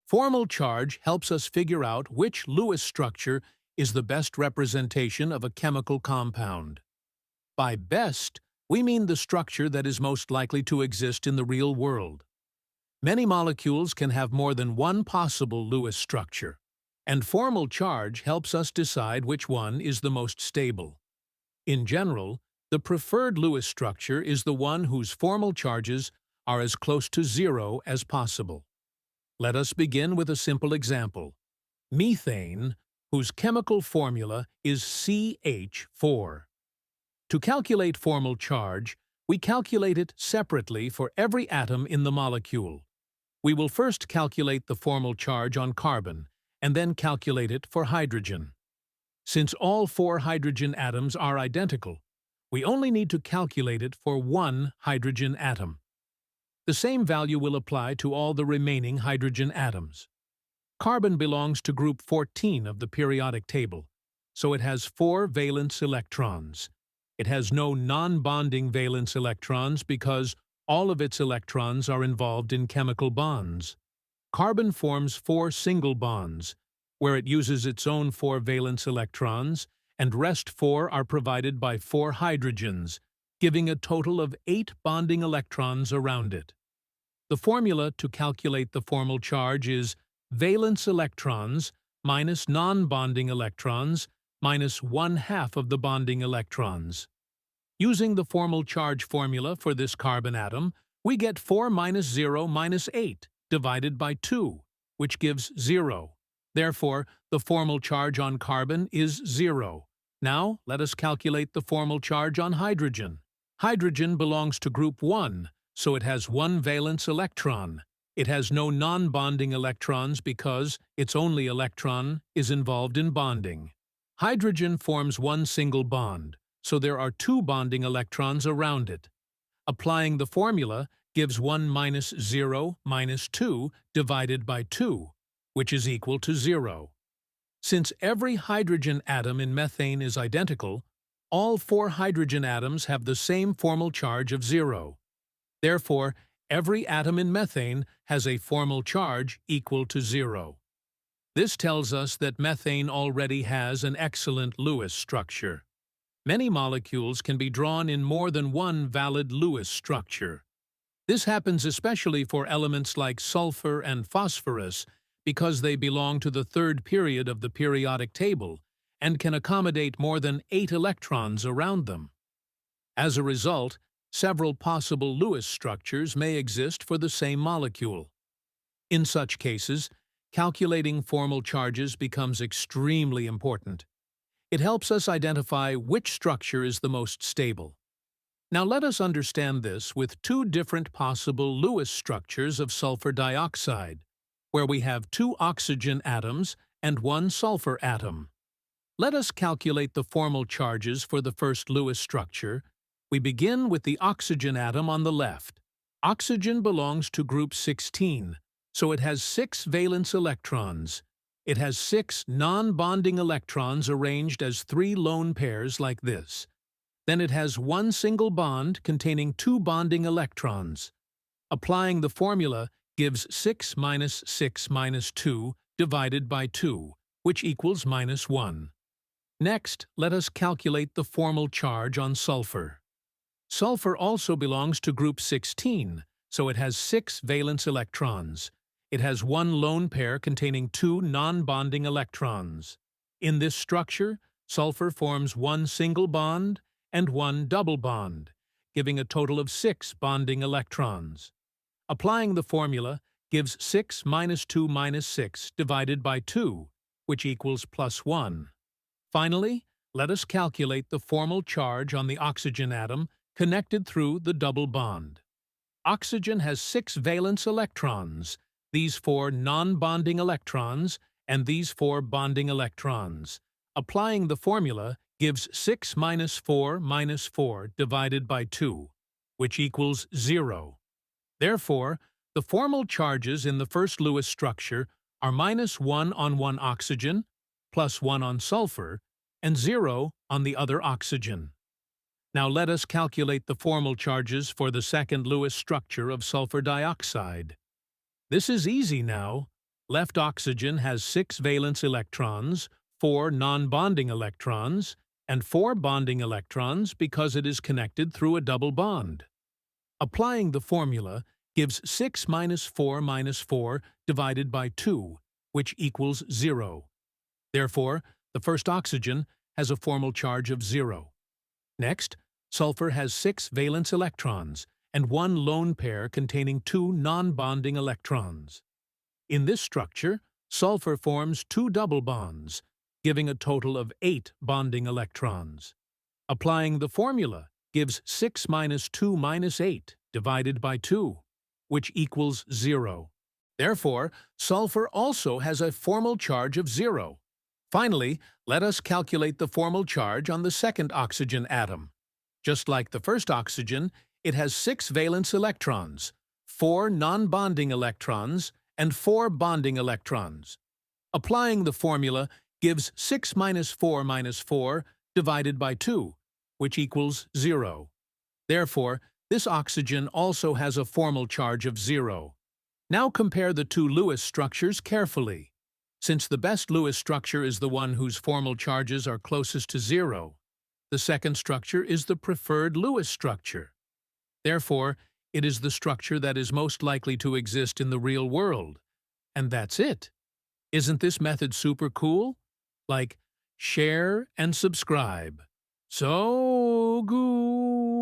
Formal charge helps us figure out which Lewis structure is the best representation of a chemical compound. By best, we mean the structure that is most likely to exist in the real world. Many molecules can have more than one possible Lewis structure, and formal charge helps us decide which one is the most stable. In general, the preferred Lewis structure is the one whose formal charges are as close to zero as possible. Let us begin with a simple example. Methane, whose chemical formula is CH4. To calculate formal charge, we calculate it separately for every atom in the molecule. We will first calculate the formal charge on carbon, and then calculate it for hydrogen. Since all 4 hydrogen atoms are identical, we only need to calculate it for one hydrogen atom. The same value will apply to all the remaining hydrogen atoms. Carbon belongs to group 14 of the periodic table, so it has 4 valence electrons. It has no non-bonding valence electrons because all of its electrons are involved in chemical bonds. Carbon forms 4 single bonds, where it uses its own 4 valence electrons, and rest 4 are provided by 4 hydrogens, giving a total of 8 bonding electrons around it. The formula to calculate the formal charge is valence electrons minus non-bonding electrons minus 1/2 of the bonding electrons. Using the formal charge formula for this carbon atom, we get 4 minus 0 minus 8 divided by 2, which gives 0. Therefore, the formal charge on carbon is 0. Now, let us calculate the formal charge on hydrogen. Hydrogen belongs to group 1, so it has 1 valence electron. It has no non-bonding electrons because its only electron is involved in bonding. Hydrogen forms 1 single bond, so there are 2 bonding electrons around it. Applying the formula gives 1 minus 0 minus 2 divided by 2, which is equal to 0. Since every hydrogen atom in methane is identical, all 4 hydrogen atoms have the same formal charge of 0. Therefore, every atom in methane has a formal charge equal to 0. This tells us that methane already has an excellent Lewis structure. Many molecules can be drawn in more than one valid Lewis structure. This happens especially for elements like sulfur and phosphorus because they belong to the 3rd period of the periodic table and can accommodate more than 8 electrons around them. As a result, several possible Lewis structures may exist for the same molecule. In such cases, calculating formal charges becomes extremely important. It helps us identify which structure is the most stable. Now let us understand this with 2 different possible Lewis structures of sulfur dioxide, where we have 2 oxygen atoms and 1 sulfur atom. Let us calculate the formal charges for the first Lewis structure. We begin with the oxygen atom on the left. Oxygen belongs to group 16, so it has 6 valence electrons. It has 6 non-bonding electrons arranged as 3 lone pairs like this. Then it has 1 single bond containing 2 bonding electrons. Applying the formula gives 6 minus 6 minus 2 divided by 2, which equals minus 1. Next, let us calculate the formal charge on sulfur. Sulfur also belongs to group 16, so it has 6 valence electrons. It has 1 lone pair containing 2 non-bonding electrons. In this structure, sulfur forms 1 single bond and 1 double bond, giving a total of 6 bonding electrons. Applying the formula gives 6 minus 2 minus 6 divided by 2, which equals plus 1. Finally, let us calculate the formal charge on the oxygen atom connected through the double bond. Oxygen has 6 valence electrons, these 4 non-bonding electrons, and these 4 bonding electrons. Applying the formula gives 6 minus 4 divided by 2, which equals 0. Therefore, the formal charges in the first Lewis structure are minus 1 on one oxygen, plus 1 on sulfur, and 0 on the other oxygen. Now let us calculate the formal charges for the second Lewis structure of sulfur dioxide. This is easy now. Left oxygen has 6 valence electrons, 4 non-bonding electrons, and 4 bonding electrons because it is connected through a double bond. Applying the formula gives 6 minus 4 minus 4 divided by 2, which equals 0. Therefore, the first oxygen has a formal charge of 0. Next, sulfur has 6 valence electrons and 1 lone pair containing 2 non-bonding electrons. In this structure, sulfur forms 2 double bonds, giving a total of 8 bonding electrons. Applying the formula gives 6 minus 2 minus 8 divided by 2, which equals 0. Therefore, sulfur also has a formal charge of 0. Finally, let us calculate the formal charge on the second oxygen atom. Just like the first oxygen, it has 6 valence electrons, 4 non-bonding electrons, and 4 bonding electrons. Applying the formula gives 6 minus 4 minus 4 divided by 2, which equals 0. Therefore, this oxygen also has a formal charge of 0. Now compare the two Lewis structures carefully. Since the best Lewis structure is the one whose formal charges are closest to 0, the second structure is the preferred Lewis structure. Therefore, it is the structure that is most likely to exist in the real world. And that's it. Isn't this method super cool? Like, share and subscribe. So good.